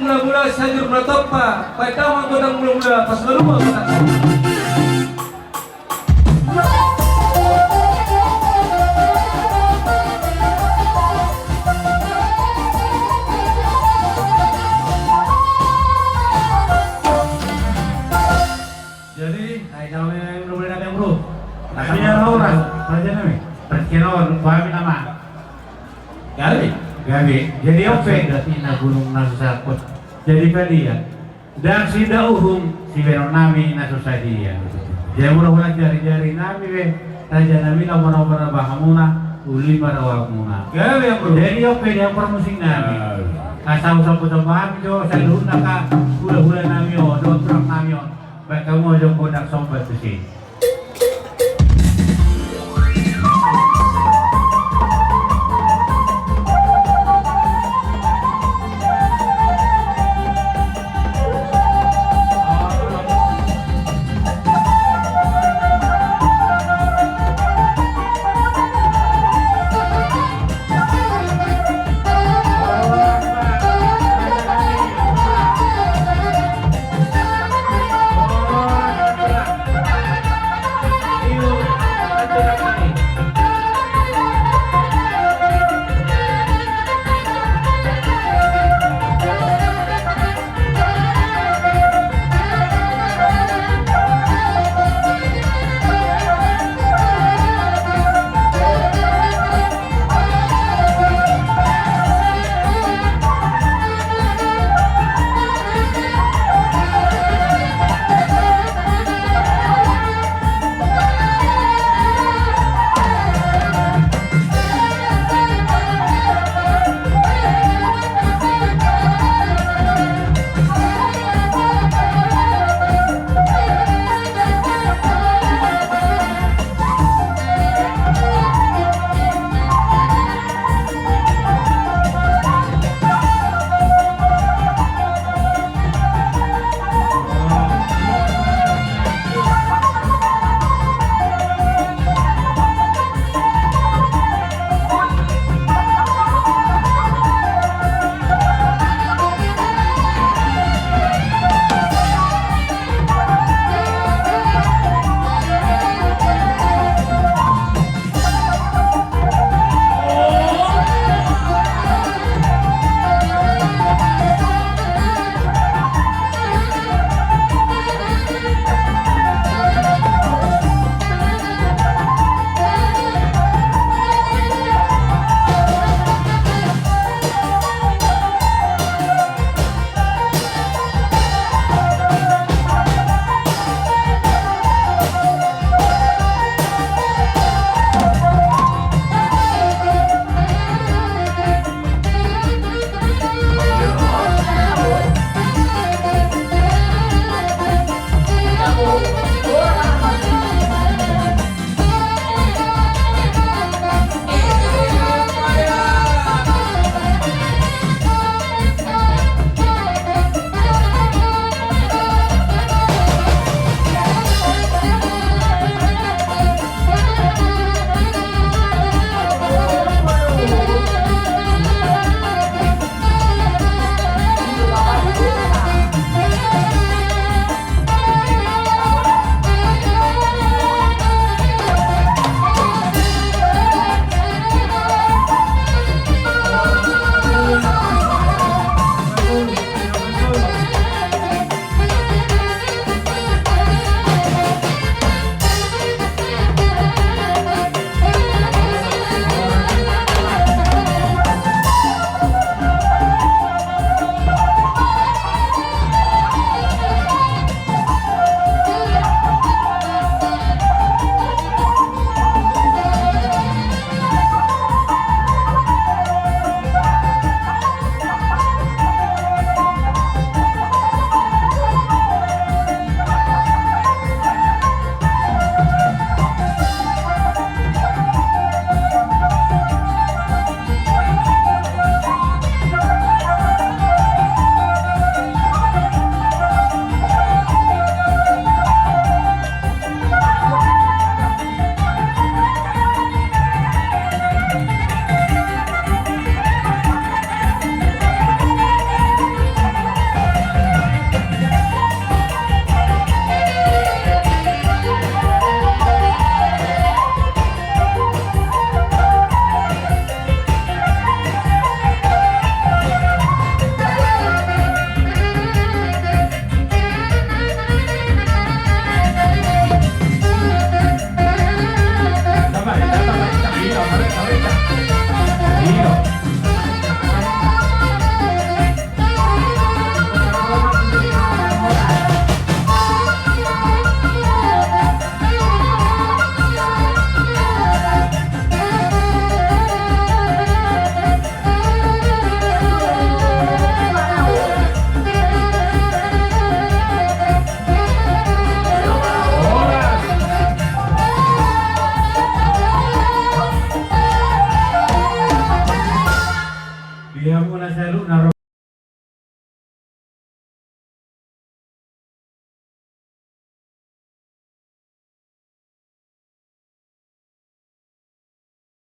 mula-mula sayur melatopa, pada godang mula-mula pas berumah kata. Jadi, ay kalau yang belum boleh ada bro. Tapi ya orang, raja nih, perkirawan, pahami nama. Gali. Gabi. Jadi oke, berarti na gunung nasusakot. Jadi pali ya. Dan si dauhum si Veronami nasusadi ya. Jadi mula-mula jari-jari nami be. Raja nami na muna bahamuna, uli marawakmuna. Gali yang bro. Jadi oke dia permusing nami. Asal-usap po sa bahan jo, sa luna ka, hula-hula nami o, doon truck nami o. Ba't ka mo jo kodak sombat besi.